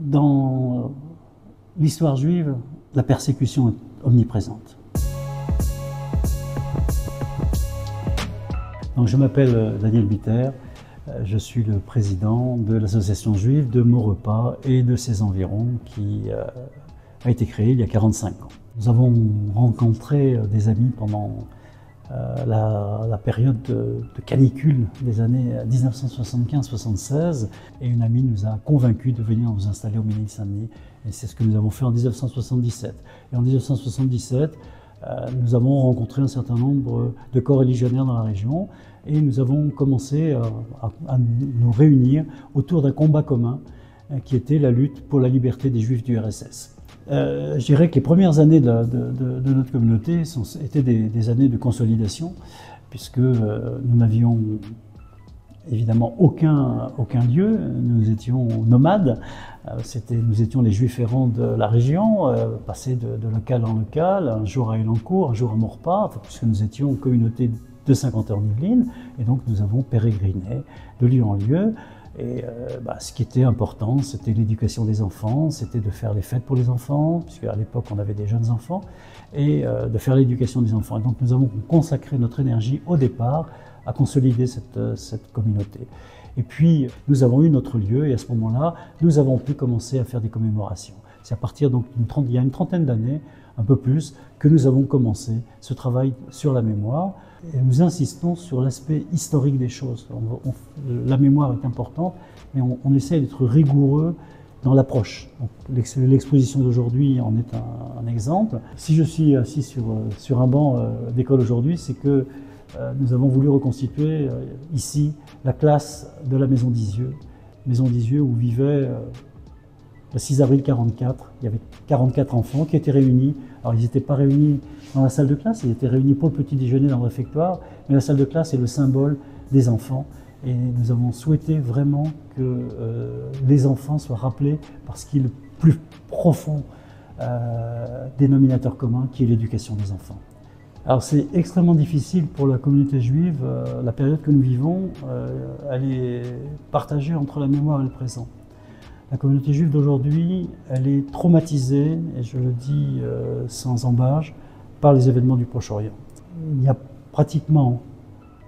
Dans l'histoire juive, la persécution est omniprésente. Donc, je m'appelle Daniel Bitter, je suis le président de l'association juive de Maurepas et de ses environs qui a été créée il y a 45 ans. Nous avons rencontré des amis pendant la période de canicule des années 1975-76 et une amie nous a convaincus de venir nous installer au Ménil-Saint-Denis et c'est ce que nous avons fait en 1977. Et en 1977, nous avons rencontré un certain nombre de corps religionnaires dans la région et nous avons commencé à nous réunir autour d'un combat commun qui était la lutte pour la liberté des Juifs du RSS. Je dirais que les premières années de notre communauté étaient des années de consolidation, puisque nous n'avions évidemment aucun lieu, nous étions nomades, nous étions les Juifs errants de la région, passés de local en local, un jour à Elancourt, un jour à Maurepas, puisque nous étions une communauté de 50 heures Yvelines, et donc nous avons pérégriné de lieu en lieu. Et ce qui était important, c'était l'éducation des enfants, c'était de faire les fêtes pour les enfants, puisque à l'époque on avait des jeunes enfants, et de faire l'éducation des enfants. Et donc nous avons consacré notre énergie au départ à consolider cette communauté. Et puis nous avons eu notre lieu, et à ce moment-là, nous avons pu commencer à faire des commémorations. C'est à partir donc il y a une trentaine d'années, un peu plus, que nous avons commencé ce travail sur la mémoire. Et nous insistons sur l'aspect historique des choses. La mémoire est importante, mais on essaie d'être rigoureux dans l'approche. L'exposition d'aujourd'hui en est un exemple. Si je suis assis sur un banc d'école aujourd'hui, c'est que nous avons voulu reconstituer ici la classe de la Maison d'Isieux. Maison d'Isieux où vivaient le 6 avril 1944, il y avait 44 enfants qui étaient réunis. Alors ils n'étaient pas réunis dans la salle de classe, ils étaient réunis pour le petit déjeuner dans le réfectoire, mais la salle de classe est le symbole des enfants. Et nous avons souhaité vraiment que les enfants soient rappelés par ce qui est le plus profond dénominateur commun, qui est l'éducation des enfants. Alors c'est extrêmement difficile pour la communauté juive, la période que nous vivons, elle est partagée entre la mémoire et le présent. La communauté juive d'aujourd'hui, elle est traumatisée, et je le dis sans embâche, par les événements du Proche-Orient. Il y a pratiquement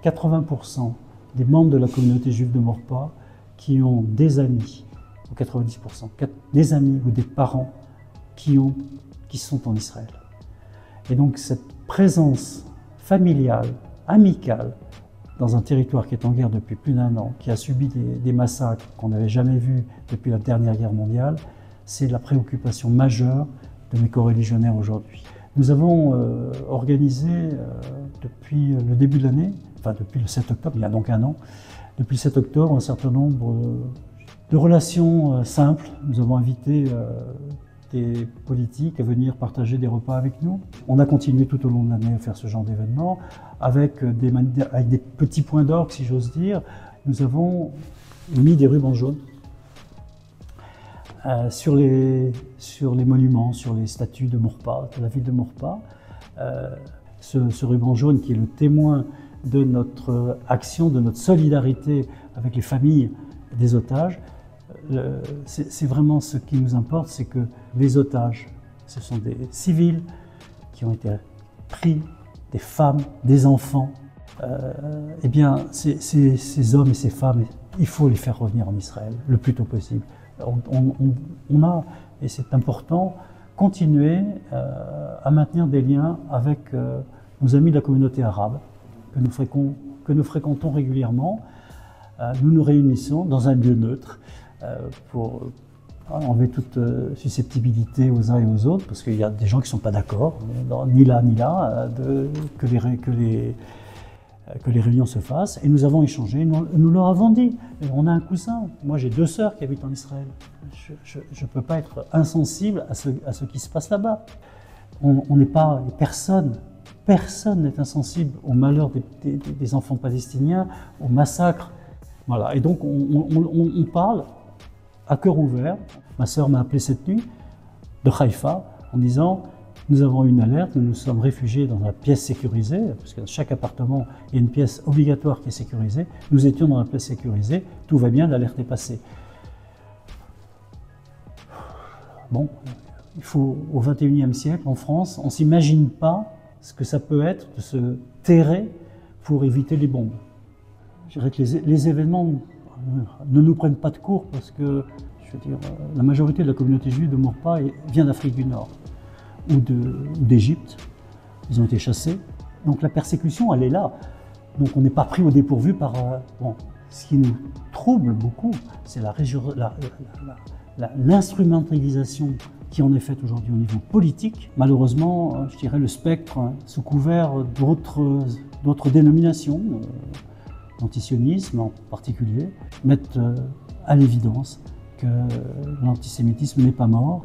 80% des membres de la communauté juive de Maurepas qui ont des amis, ou 90%, des amis ou des parents qui sont en Israël. Et donc cette présence familiale, amicale, dans un territoire qui est en guerre depuis plus d'1 an, qui a subi des massacres qu'on n'avait jamais vus depuis la dernière guerre mondiale, c'est la préoccupation majeure de mes coreligionnaires aujourd'hui. Nous avons organisé depuis le début de l'année, enfin depuis le 7 octobre, il y a donc 1 an, depuis le 7 octobre, un certain nombre de relations simples. Nous avons invité des politiques à venir partager des repas avec nous. On a continué tout au long de l'année à faire ce genre d'événements avec des petits points d'orgue, si j'ose dire. Nous avons mis des rubans jaunes sur les monuments, sur les statues de Maurepas, de la ville de Maurepas. Ce ruban jaune qui est le témoin de notre action, de notre solidarité avec les familles des otages. C'est vraiment ce qui nous importe, c'est que les otages, ce sont des civils qui ont été pris, des femmes, des enfants. Eh bien, ces hommes et ces femmes, il faut les faire revenir en Israël le plus tôt possible. On a, et c'est important, continué à maintenir des liens avec nos amis de la communauté arabe que nous fréquentons régulièrement. Nous nous réunissons dans un lieu neutre pour enlever toute susceptibilité aux uns et aux autres, parce qu'il y a des gens qui ne sont pas d'accord, ni là ni là, que les réunions se fassent. Et nous avons échangé, nous leur avons dit, on a un cousin, moi j'ai 2 sœurs qui habitent en Israël, je ne peux pas être insensible à ce qui se passe là-bas. On n'est pas, personne n'est insensible au malheur des enfants palestiniens, au massacre. Voilà. Et donc on parle à cœur ouvert. Ma sœur m'a appelé cette nuit de Haïfa en disant « Nous avons une alerte, nous nous sommes réfugiés dans la pièce sécurisée, parce que dans chaque appartement, il y a une pièce obligatoire qui est sécurisée. Nous étions dans la pièce sécurisée, tout va bien, l'alerte est passée. » Bon, il faut, au XXIe siècle, en France, on ne s'imagine pas ce que ça peut être de se terrer pour éviter les bombes. Je dirais que les événements ne nous prennent pas de court parce que, je veux dire, la majorité de la communauté juive de Maurepas vient d'Afrique du Nord ou d'Égypte. Ils ont été chassés. Donc la persécution, elle est là. Donc on n'est pas pris au dépourvu par... Bon, ce qui nous trouble beaucoup, c'est l'instrumentalisation qui en est faite aujourd'hui au niveau politique. Malheureusement, je dirais le spectre, sous couvert d'autres dénominations, l'antisionisme en particulier, mettent à l'évidence que l'antisémitisme n'est pas mort